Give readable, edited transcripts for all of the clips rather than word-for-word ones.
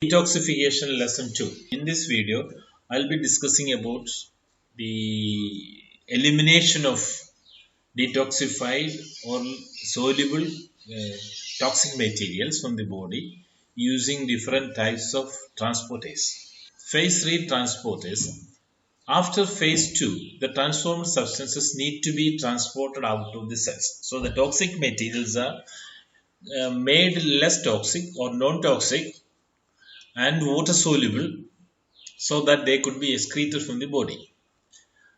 Detoxification lesson 2. In this video, I'll be discussing about the elimination of detoxified or soluble toxic materials from the body using different types of transportase. Phase 3 transportase. After phase 2, the transformed substances need to be transported out of the cells. So the toxic materials are made less toxic or non-toxic and water soluble so that they could be excreted from the body.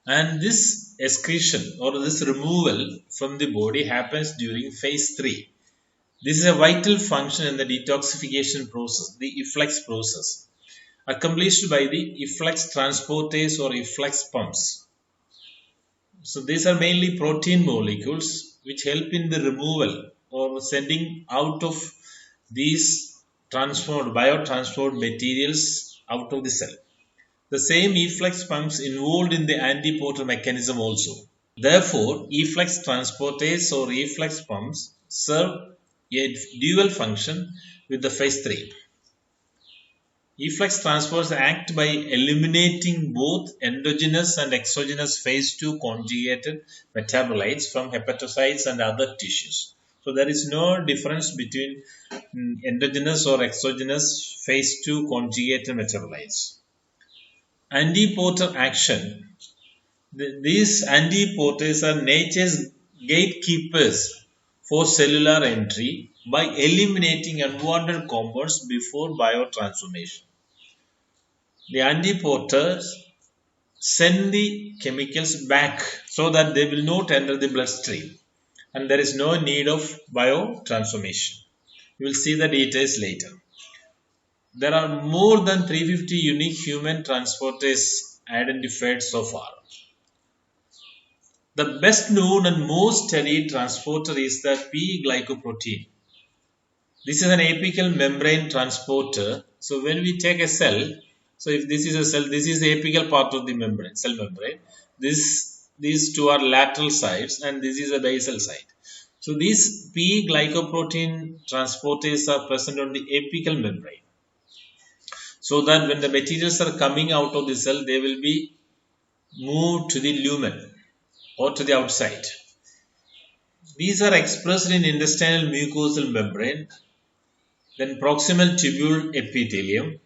And this excretion or this removal from the body happens during phase 3. This is a vital function in the detoxification process, the efflux process, accomplished by the efflux transportase or efflux pumps. So these are mainly protein molecules which help in the removal or sending out of these biotransformed materials out of the cell. The same efflux pumps involved in the antiporter mechanism also. Therefore, efflux transportase or efflux pumps serve a dual function with the phase 3. Efflux transporters act by eliminating both endogenous and exogenous phase 2 conjugated metabolites from hepatocytes and other tissues. So there is no difference between endogenous or exogenous phase 2 conjugated metabolites. Antiporter action. These antiporters are nature's gatekeepers for cellular entry by eliminating unwanted compounds before biotransformation. The antiporters send the chemicals back so that they will not enter the bloodstream and there is no need of biotransformation. You will see the details later. There are more than 350 unique human transporters identified so far. The best known and most studied transporter is the P-glycoprotein. This is an apical membrane transporter. So when we take a cell, so if this is a cell, this is the apical part of the membrane, cell membrane. These two are lateral sides and this is a basal side. So these P-glycoprotein transporters are present on the apical membrane. So that when the materials are coming out of the cell, they will be moved to the lumen or to the outside. These are expressed in intestinal mucosal membrane, then proximal tubule epithelium,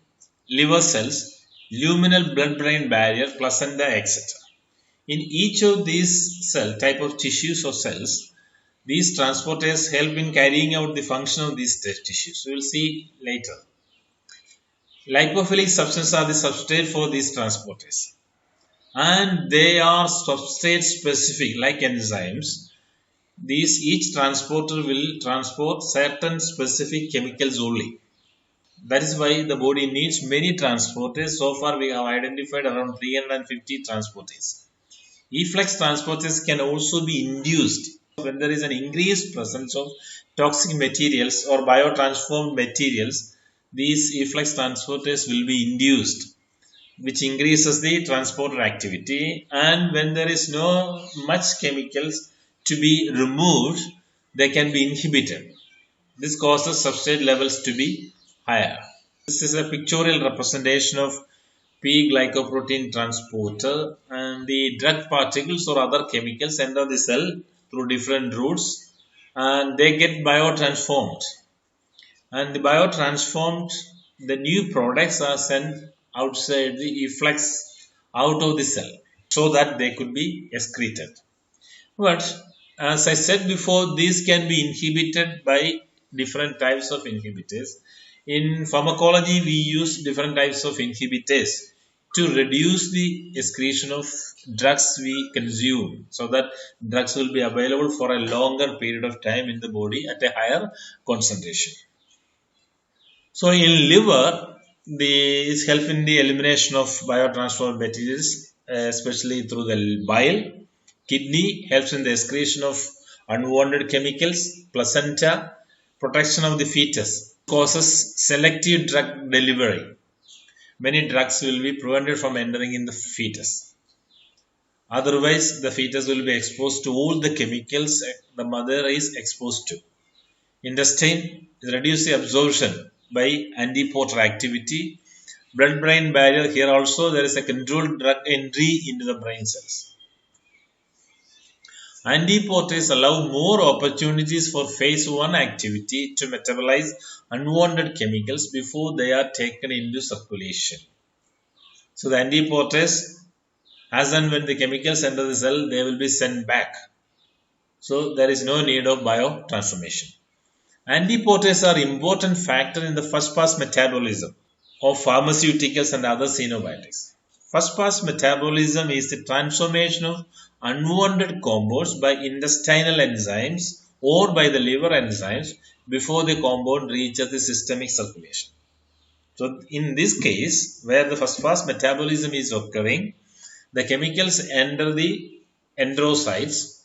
liver cells, luminal blood-brain barrier, placenta, etc. In each of these type of tissues or cells, these transporters help in carrying out the function of these tissues. We will see later. Lipophilic substances are the substrate for these transporters. And they are substrate specific like enzymes. Each transporter will transport certain specific chemicals only. That is why the body needs many transporters. So far we have identified around 350 transporters. Efflux transporters can also be induced when there is an increased presence of toxic materials or biotransformed materials. These efflux transporters will be induced, which increases the transporter activity, and when there is no much chemicals to be removed, they can be inhibited. This causes substrate levels to be higher. This is a pictorial representation of P-glycoprotein transporter, and the drug particles or other chemicals enter the cell through different routes and they get biotransformed. And the biotransformed, the new products are sent outside the efflux out of the cell so that they could be excreted. But as I said before, these can be inhibited by different types of inhibitors. In pharmacology, we use different types of inhibitors to reduce the excretion of drugs we consume so that drugs will be available for a longer period of time in the body at a higher concentration. So in liver, these help in the elimination of biotransformed materials, especially through the bile. Kidney helps in the excretion of unwanted chemicals. Placenta, protection of the fetus, causes selective drug delivery. Many drugs will be prevented from entering in the fetus. Otherwise, the fetus will be exposed to all the chemicals the mother is exposed to. Intestine reduces the absorption by antiporter activity. Blood-brain barrier, here also there is a controlled drug entry into the brain cells. Antiporters allow more opportunities for phase 1 activity to metabolize unwanted chemicals before they are taken into circulation. So the antiporters, as and when the chemicals enter the cell, they will be sent back. So there is no need of biotransformation. Antiporters are important factor in the first pass metabolism of pharmaceuticals and other xenobiotics. First pass metabolism is the transformation of unwanted compounds by intestinal enzymes or by the liver enzymes before the compound reaches the systemic circulation. So in this case, where the first pass metabolism is occurring, the chemicals enter the enterocytes.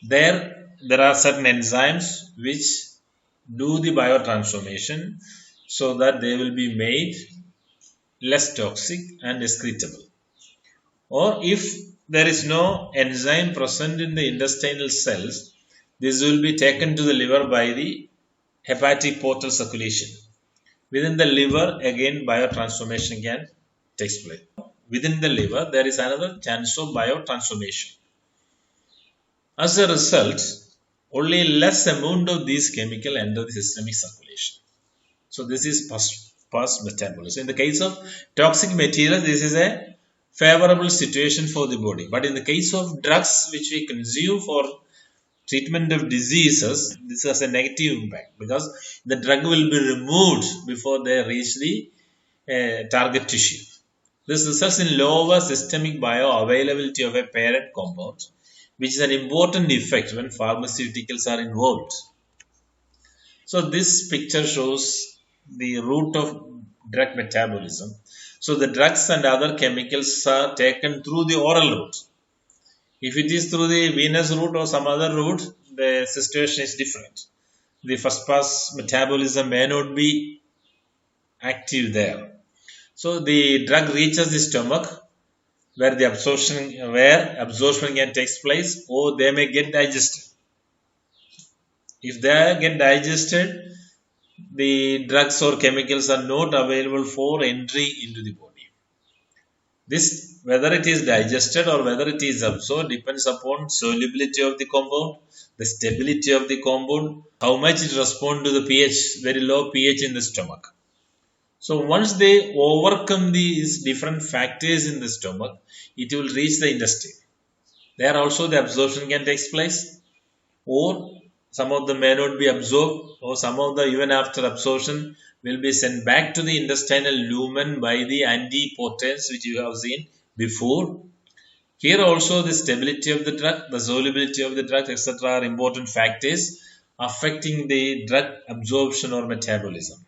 There are certain enzymes which do the biotransformation so that they will be made less toxic and excretable. Or if there is no enzyme present in the intestinal cells, this will be taken to the liver by the hepatic portal circulation. Within the liver, again biotransformation can take place. Within the liver, there is another chance of biotransformation. As a result, only less amount of these chemicals enter the systemic circulation. So this is past metabolism. In the case of toxic materials, this is a favorable situation for the body. But in the case of drugs which we consume for treatment of diseases, this has a negative impact because the drug will be removed before they reach the target tissue. This results in lower systemic bioavailability of a parent compound, which is an important effect when pharmaceuticals are involved. So this picture shows the route of drug metabolism. So the drugs and other chemicals are taken through the oral route. If it is through the venous route or some other route, the situation is different. The first pass metabolism may not be active there. So the drug reaches the stomach where absorption can take place, or they may get digested. If they get digested, the drugs or chemicals are not available for entry into the body. This, whether it is digested or whether it is absorbed, depends upon solubility of the compound, the stability of the compound, how much it responds to the pH, very low pH in the stomach. So once they overcome these different factors in the stomach, it will reach the intestine. There also the absorption can take place, or some of them may not be absorbed, or some of them even after absorption will be sent back to the intestinal lumen by the antiportents which you have seen before. Here also the stability of the drug, the solubility of the drug, etc. are important factors affecting the drug absorption or metabolism.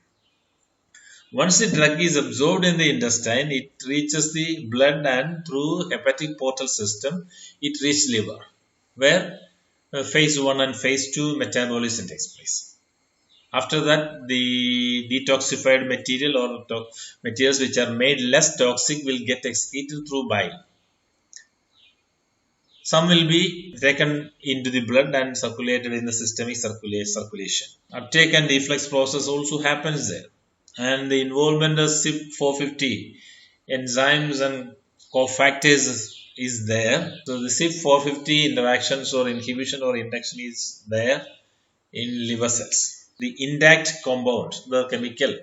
Once the drug is absorbed in the intestine, it reaches the blood and through hepatic portal system, it reaches liver, where phase 1 and phase 2 metabolism takes place. After that, the detoxified material or materials which are made less toxic will get excreted through bile. Some will be taken into the blood and circulated in the systemic circulation. Uptake and efflux process also happens there. And the involvement of CYP450 enzymes and cofactors is there. So the CYP450 interactions or inhibition or induction is there in liver cells. The intact compound, the chemical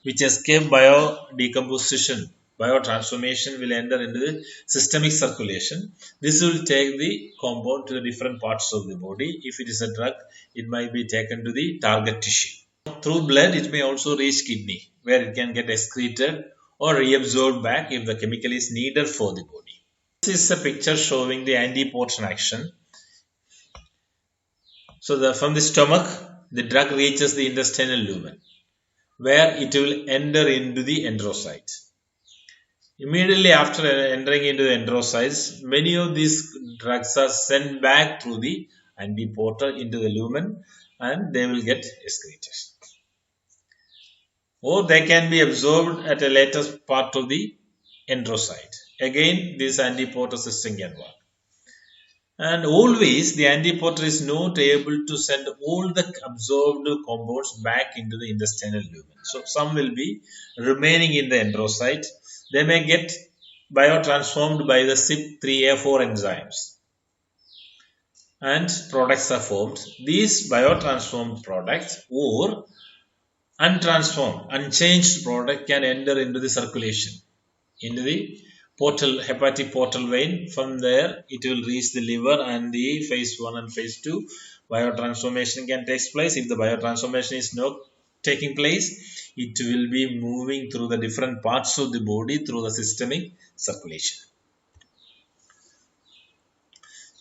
which escape biodecomposition, biotransformation will enter into the systemic circulation. This will take the compound to the different parts of the body. If it is a drug, it might be taken to the target tissue. Through blood, it may also reach kidney, where it can get excreted or reabsorbed back if the chemical is needed for the body. This is a picture showing the antiportin action. So from the stomach, the drug reaches the intestinal lumen, where it will enter into the enterocyte. Immediately after entering into the enterocytes, many of these drugs are sent back through the antiporter into the lumen and they will get excreted. Or they can be absorbed at a later part of the enterocyte. Again, this antiporter system can work. And always the antiporter is not able to send all the absorbed compounds back into the intestinal lumen. So some will be remaining in the enterocyte. They may get biotransformed by the CYP3A4 enzymes and products are formed. These biotransformed products or untransformed, unchanged product can enter into the circulation, into the portal, hepatic portal vein. From there, it will reach the liver, and the phase 1 and phase 2 biotransformation can take place. If the biotransformation is not taking place, it will be moving through the different parts of the body through the systemic circulation.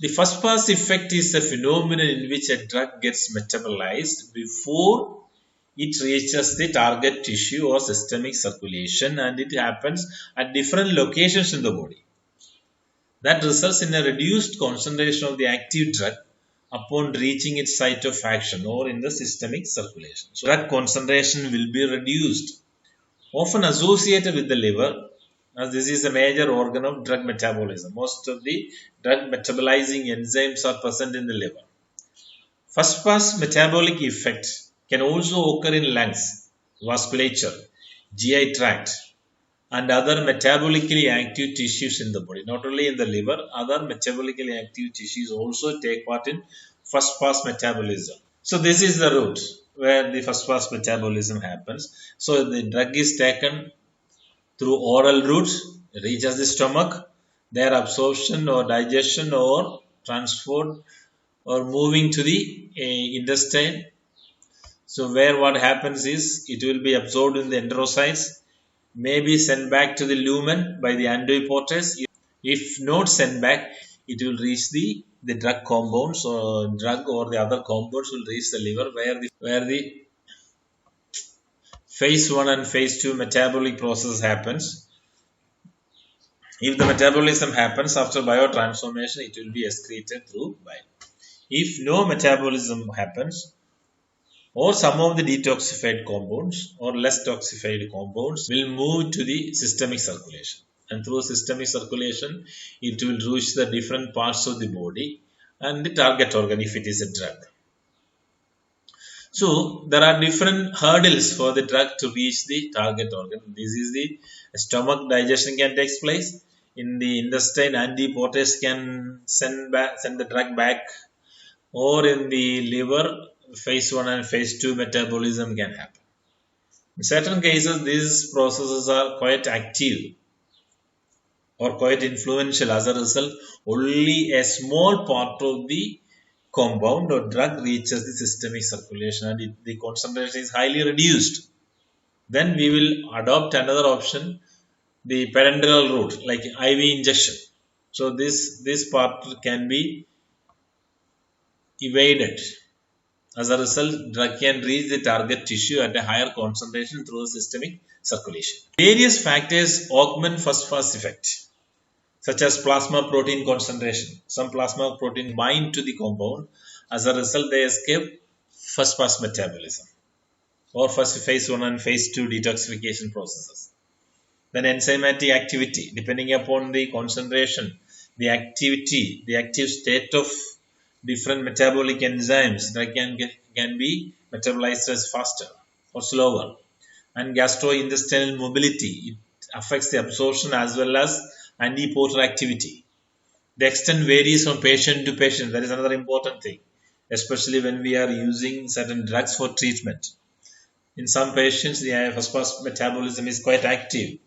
The first pass effect is a phenomenon in which a drug gets metabolized before it reaches the target tissue or systemic circulation, and it happens at different locations in the body. That results in a reduced concentration of the active drug upon reaching its site of action or in the systemic circulation. So, drug concentration will be reduced, often associated with the liver, as this is a major organ of drug metabolism. Most of the drug metabolizing enzymes are present in the liver. First pass metabolic effect can also occur in lungs, vasculature, GI tract, and other metabolically active tissues in the body. Not only in the liver, other metabolically active tissues also take part in first pass metabolism. So this is the route where the first pass metabolism happens. So the drug is taken through oral route, reaches the stomach, their absorption or digestion or transferred or moving to the intestine. So where what happens is it will be absorbed in the enterocytes, may be sent back to the lumen by the antiporters. If not sent back, it will reach the drug compounds or drug or the other compounds will reach the liver where the phase 1 and phase 2 metabolic process happens. If the metabolism happens after biotransformation, it will be excreted through bile. If no metabolism happens, or some of the detoxified compounds or less toxified compounds will move to the systemic circulation. And through systemic circulation, it will reach the different parts of the body and the target organ if it is a drug. So, there are different hurdles for the drug to reach the target organ. This is the stomach digestion can take place. In the intestine, antiporters can send the drug back, or in the liver, phase 1 and phase 2 metabolism can happen. In certain cases, these processes are quite active or quite influential. As a result, only a small part of the compound or drug reaches the systemic circulation and the concentration is highly reduced. Then we will adopt another option, the parenteral route, like IV injection. So this part can be evaded. As a result, drug can reach the target tissue at a higher concentration through the systemic circulation. Various factors augment first pass effect, such as plasma protein concentration. Some plasma protein bind to the compound. As a result, they escape first pass metabolism or first phase 1 and phase 2 detoxification processes. Then enzymatic activity, depending upon the concentration, the activity, the active state of different metabolic enzymes that can be metabolized as faster or slower. And gastrointestinal mobility, it affects the absorption as well as antiporter activity. The extent varies from patient to patient. That is another important thing, especially when we are using certain drugs for treatment. In some patients, the first pass metabolism is quite active.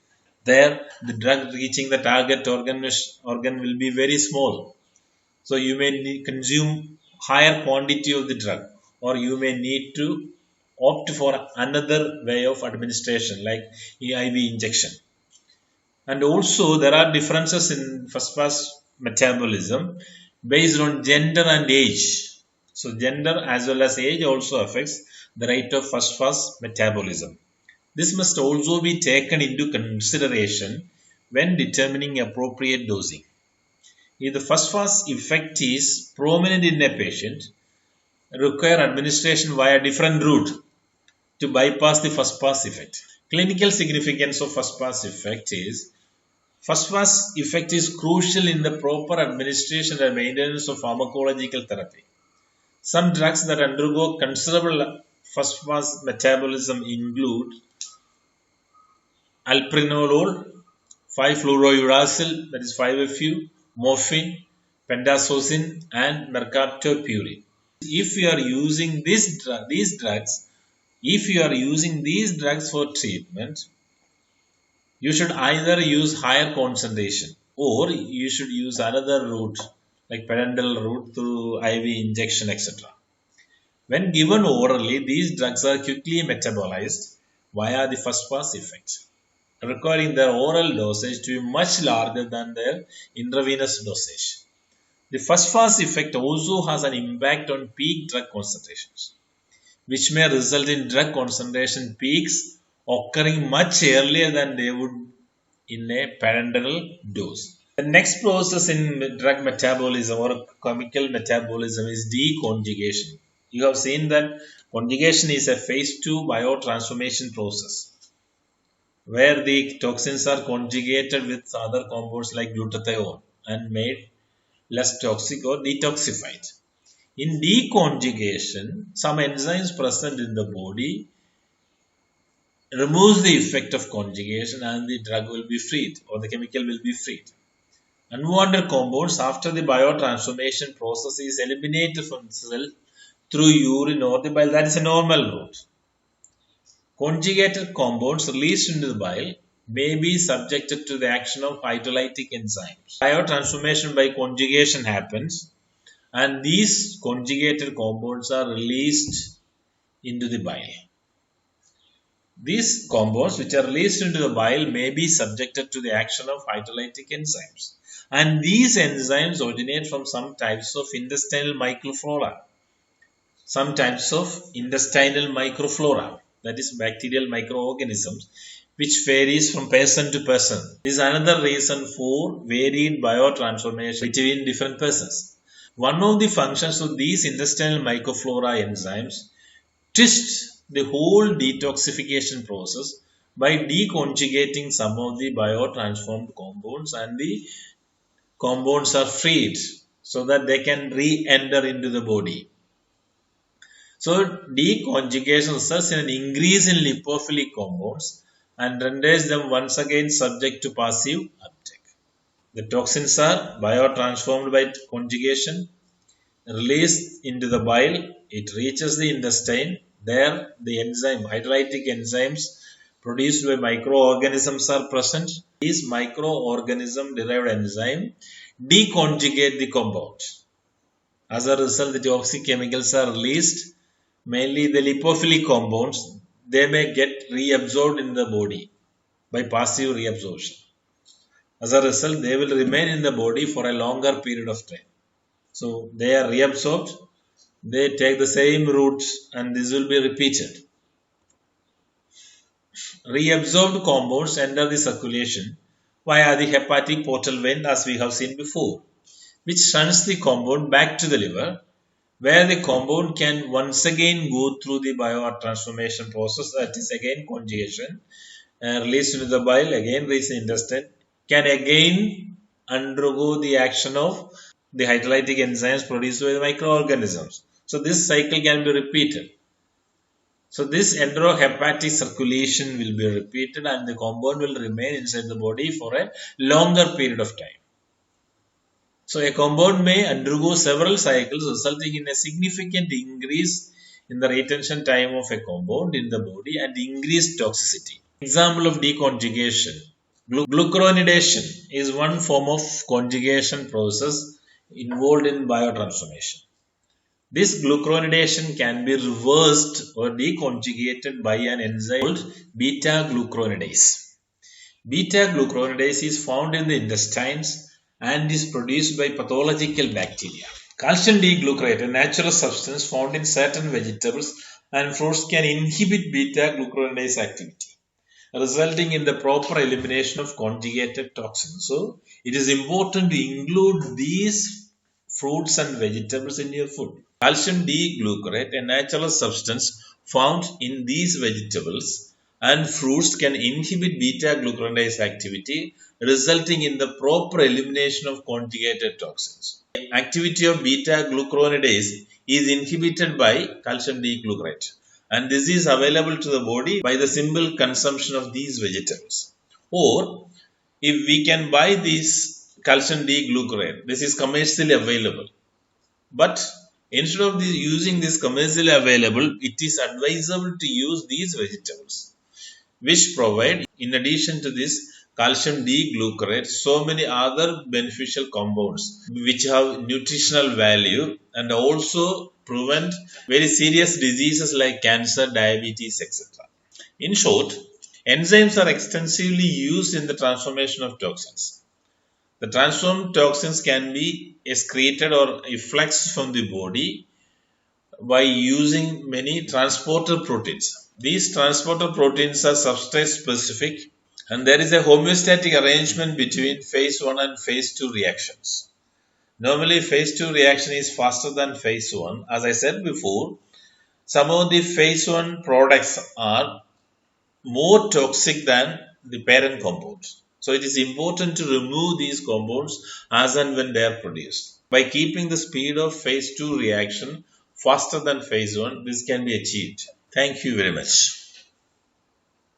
There, the drug reaching the target organ will be very small. So you may consume higher quantity of the drug, or you may need to opt for another way of administration like IV injection. And also there are differences in first pass metabolism based on gender and age. So gender as well as age also affects the rate of first pass metabolism. This must also be taken into consideration when determining appropriate dosing. If the first pass effect is prominent in a patient, require administration via different route to bypass the first pass effect. Clinical significance of first pass effect is First pass effect is crucial in the proper administration and maintenance of pharmacological therapy. Some drugs that undergo considerable first pass metabolism include alpranolol, 5-fluorouracil, that is 5-FU, morphine, pentazocine, and mercaptopurine. If you are using these drugs for treatment, you should either use higher concentration or you should use another route like parenteral route through IV injection, etc. When given orally, these drugs are quickly metabolized via the first pass effect, requiring their oral dosage to be much larger than their intravenous dosage. The first pass effect also has an impact on peak drug concentrations, which may result in drug concentration peaks occurring much earlier than they would in a parenteral dose. The next process in drug metabolism or chemical metabolism is deconjugation. You have seen that conjugation is a phase 2 biotransformation process where the toxins are conjugated with other compounds like glutathione and made less toxic or detoxified. In deconjugation, some enzymes present in the body removes the effect of conjugation and the drug will be freed or the chemical will be freed. Unwanted compounds after the biotransformation process is eliminated from the cell through urine or the bile. That is a normal route. Conjugated compounds released into the bile may be subjected to the action of hydrolytic enzymes. Biotransformation by conjugation happens and these conjugated compounds are released into the bile. These compounds which are released into the bile may be subjected to the action of hydrolytic enzymes. And these enzymes originate from some types of intestinal microflora. That is bacterial microorganisms, which varies from person to person. This is another reason for varied biotransformation between different persons. One of the functions of these intestinal microflora enzymes twist the whole detoxification process by deconjugating some of the biotransformed compounds, and the compounds are freed so that they can re-enter into the body. So deconjugation results in an increase in lipophilic compounds and renders them once again subject to passive uptake. The toxins are biotransformed by conjugation, released into the bile, it reaches the intestine. There the hydrolytic enzymes produced by microorganisms are present. These microorganism derived enzymes deconjugate the compound. As a result, the toxic chemicals are released, mainly the lipophilic compounds. They may get reabsorbed in the body by passive reabsorption. As a result, they will remain in the body for a longer period of time. So they are reabsorbed, they take the same routes and this will be repeated. Reabsorbed compounds enter the circulation via the hepatic portal vein, as we have seen before, which sends the compound back to the liver, where the compound can once again go through the biotransformation process, that is again conjugation, released into the bile, again reach the intestine, can again undergo the action of the hydrolytic enzymes produced by the microorganisms. So this cycle can be repeated. So this enterohepatic circulation will be repeated and the compound will remain inside the body for a longer period of time. So a compound may undergo several cycles, resulting in a significant increase in the retention time of a compound in the body and increased toxicity. Example of deconjugation. Glucuronidation is one form of conjugation process involved in biotransformation. This glucuronidation can be reversed or deconjugated by an enzyme called beta-glucuronidase. Beta-glucuronidase is found in the intestines and is produced by pathological bacteria. Calcium D-glucarate, a natural substance found in certain vegetables and fruits, can inhibit beta-glucuronidase activity, resulting in the proper elimination of conjugated toxins. So, it is important to include these fruits and vegetables in your food. Calcium D-glucarate, a natural substance found in these vegetables and fruits can inhibit beta-glucuronidase activity, resulting in the proper elimination of conjugated toxins. The activity of beta-glucuronidase is inhibited by calcium D-glucarate, and this is available to the body by the simple consumption of these vegetables. Or if we can buy this calcium D-glucarate, this is commercially available. But instead of using this commercially available, it is advisable to use these vegetables, which provide, in addition to this calcium D-glucarate, so many other beneficial compounds which have nutritional value and also prevent very serious diseases like cancer, diabetes, etc. In short, enzymes are extensively used in the transformation of toxins. The transformed toxins can be excreted or effluxed from the body by using many transporter proteins. These transporter proteins are substrate specific, and there is a homeostatic arrangement between phase 1 and phase 2 reactions. Normally, phase 2 reaction is faster than phase 1. As I said before, some of the phase 1 products are more toxic than the parent compounds. So it is important to remove these compounds as and when they are produced. By keeping the speed of phase 2 reaction faster than phase 1, this can be achieved. Thank you very much.